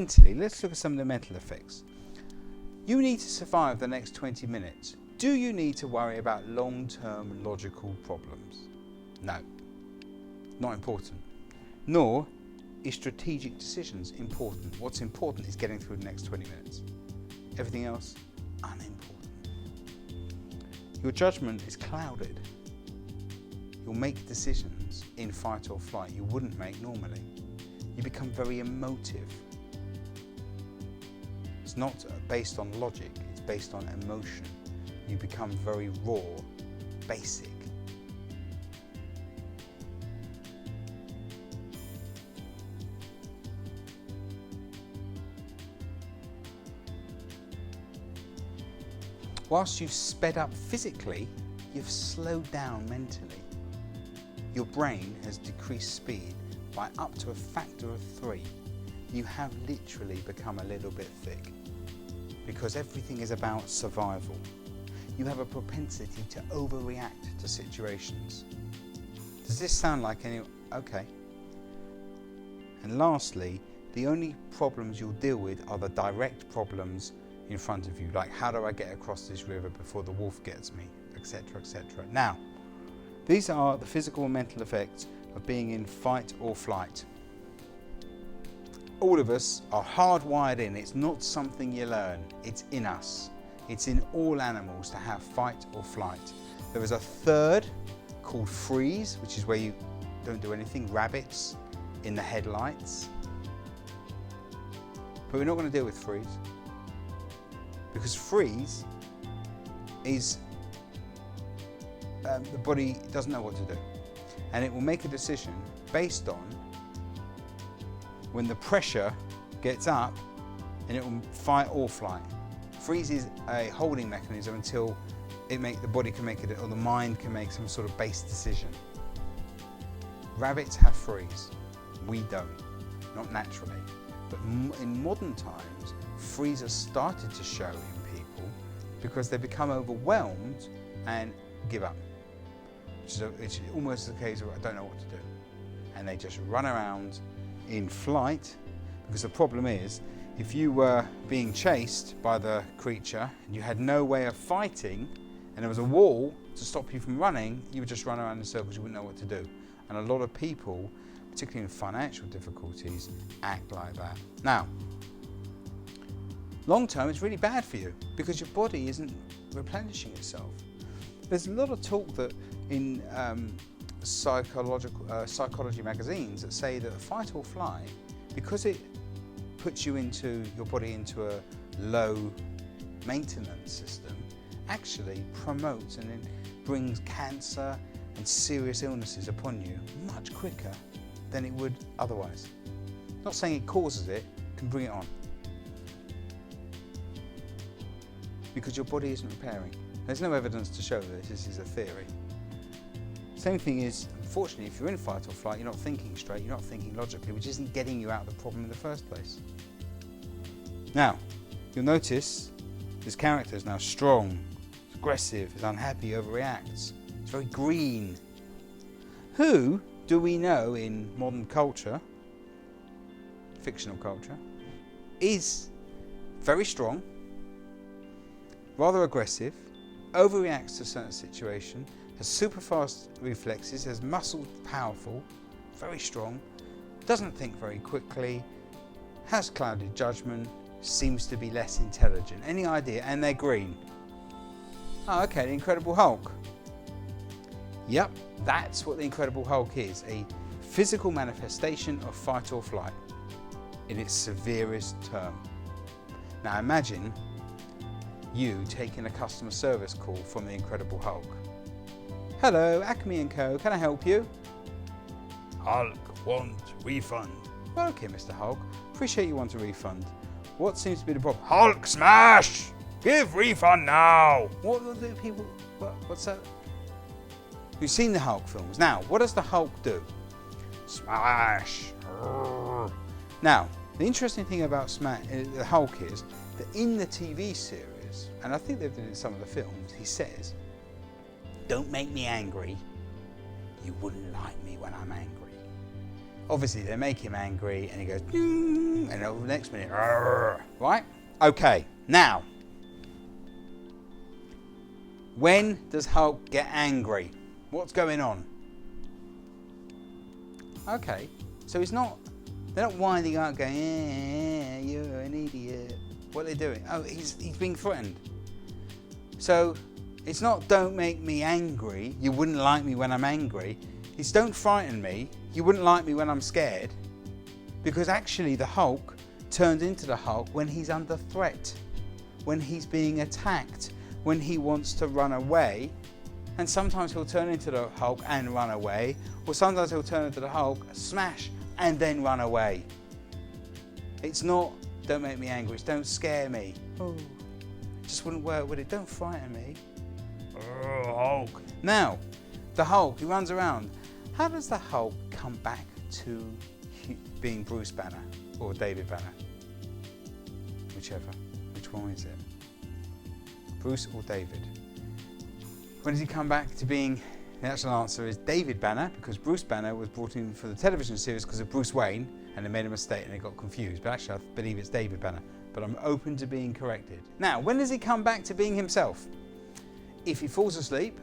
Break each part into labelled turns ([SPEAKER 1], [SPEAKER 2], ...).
[SPEAKER 1] mentally, let's look at some of the mental effects. You need to survive the next 20 minutes. Do you need to worry about long-term logical problems? No, not important. Nor is strategic decisions important. What's important is getting through the next 20 minutes. Everything else, unimportant. Your judgment is clouded. You'll make decisions in fight or flight you wouldn't make normally. You become very emotive. It's not based on logic, it's based on emotion. You become very raw, basic. Whilst you've sped up physically, you've slowed down mentally. Your brain has decreased speed by up to a factor of 3. You have literally become a little bit thick because everything is about survival. You have a propensity to overreact to situations. Does this sound like any? Okay. And lastly, the only problems you'll deal with are the direct problems in front of you, like how do I get across this river before the wolf gets me, etc., etc. Now, these are the physical and mental effects of being in fight or flight. All of us are hardwired in. It's not something you learn, it's in us. It's in all animals to have fight or flight. There is a third called freeze, which is where you don't do anything, rabbits in the headlights. But we're not going to deal with freeze, because freeze is the body doesn't know what to do, and it will make a decision based on when the pressure gets up, and it will fight or flight. Freeze is a holding mechanism until the body can make it, or the mind can make some sort of base decision. Rabbits have freeze, we don't, not naturally. But in modern times, freeze has started to show in people because they become overwhelmed and give up. So it's almost a case of I don't know what to do. And they just run around in flight, because the problem is, if you were being chased by the creature and you had no way of fighting and there was a wall to stop you from running, you would just run around in circles, you wouldn't know what to do. And a lot of people, particularly in financial difficulties, act like that. Now, long term it's really bad for you because your body isn't replenishing itself. There's a lot of talk that in psychology magazines that say that fight or flight, because it puts your body into a low maintenance system, actually promotes and then brings cancer and serious illnesses upon you much quicker than it would otherwise. Not saying it causes it, can bring it on. Because your body isn't repairing. There's no evidence to show this is a theory. Same thing is, unfortunately, if you're in fight or flight, you're not thinking straight, you're not thinking logically, which isn't getting you out of the problem in the first place. Now, you'll notice this character is now strong, aggressive, is unhappy, overreacts. It's very green. Who do we know in modern culture, fictional culture, is very strong, rather aggressive, overreacts to a certain situation, has super fast reflexes, has muscles, powerful, very strong, doesn't think very quickly, has clouded judgment, seems to be less intelligent. Any idea? And they're green. Oh, okay, the Incredible Hulk. Yep, that's what the Incredible Hulk is, a physical manifestation of fight or flight in its severest term. Now imagine you taking a customer service call from the Incredible Hulk. Hello, Acme & Co, can I help you? Hulk, want refund. Well, okay, Mr. Hulk, appreciate you want a refund. What seems to be the problem? Hulk smash! Give refund now! What are the people, what's that? You've seen the Hulk films. Now, what does the Hulk do? Smash! Now, the interesting thing about the Hulk is that in the TV series, and I think they've done it in some of the films, he says, don't make me angry. You wouldn't like me when I'm angry. Obviously, they make him angry, and he goes, and the next minute, right? Okay, now, when does Hulk get angry? What's going on? Okay, so they're not winding up going, yeah, you're an idiot. What are they doing? Oh, he's being threatened. So it's not don't make me angry, you wouldn't like me when I'm angry. It's don't frighten me, you wouldn't like me when I'm scared. Because actually the Hulk turns into the Hulk when he's under threat, when he's being attacked, when he wants to run away. And sometimes he'll turn into the Hulk and run away, or sometimes he'll turn into the Hulk, smash, and then run away. It's not don't make me angry, it's don't scare me. Oh, it just wouldn't work, would it? Don't frighten me. Oh, Hulk. Now, the Hulk, he runs around. How does the Hulk come back to being Bruce Banner or David Banner? Whichever. Which one is it? Bruce or David? When does he come back to being, the actual answer is David Banner, because Bruce Banner was brought in for the television series because of Bruce Wayne, and they made a mistake and they got confused. But actually, I believe it's David Banner. But I'm open to being corrected. Now, when does he come back to being himself? If he falls asleep,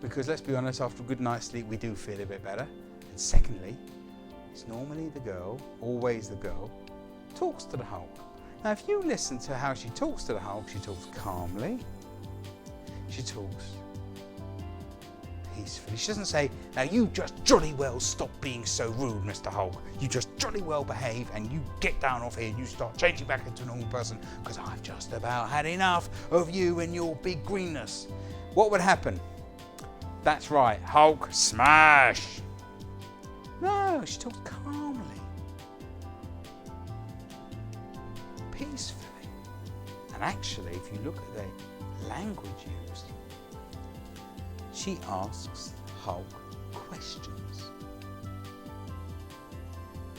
[SPEAKER 1] because let's be honest, after a good night's sleep, we do feel a bit better. And secondly, it's normally the girl, always the girl, talks to the Hulk. Now, if you listen to how she talks to the Hulk, she talks calmly. She talks peacefully. She doesn't say, now you just jolly well stop being so rude, Mr. Hulk. You just jolly well behave and you get down off here and you start changing back into a normal person because I've just about had enough of you and your big greenness. What would happen? That's right, Hulk smash. No, she talks calmly, peacefully. And actually, if you look at the language used, she asks Hulk questions.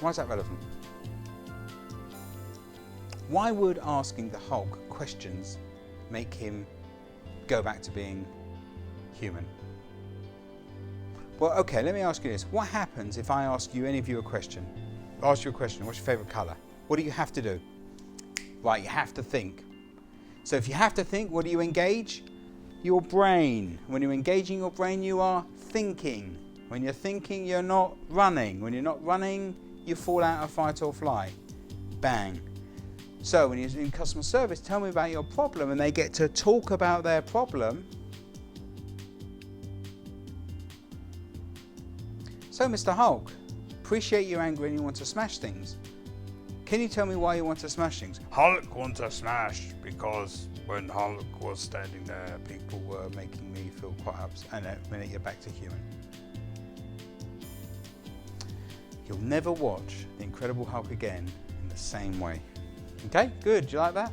[SPEAKER 1] Why is that relevant? Why would asking the Hulk questions make him go back to being human? Well, okay, let me ask you this. What happens if I ask you, any of you, a question? Ask you a question, what's your favourite colour? What do you have to do? Right, you have to think. So if you have to think, what do you engage? Your brain. When you're engaging your brain, you are thinking. When you're thinking, you're not running. When you're not running, you fall out of fight or flight. Bang. So when you're in customer service, tell me about your problem, and they get to talk about their problem. So, Mr. Hulk, appreciate you're angry and you want to smash things. Can you tell me why you want to smash things? Hulk wants to smash because when Hulk was standing there, people were making me feel quite upset. And a minute you're back to human. You'll never watch The Incredible Hulk again in the same way. Okay, good. Do you like that?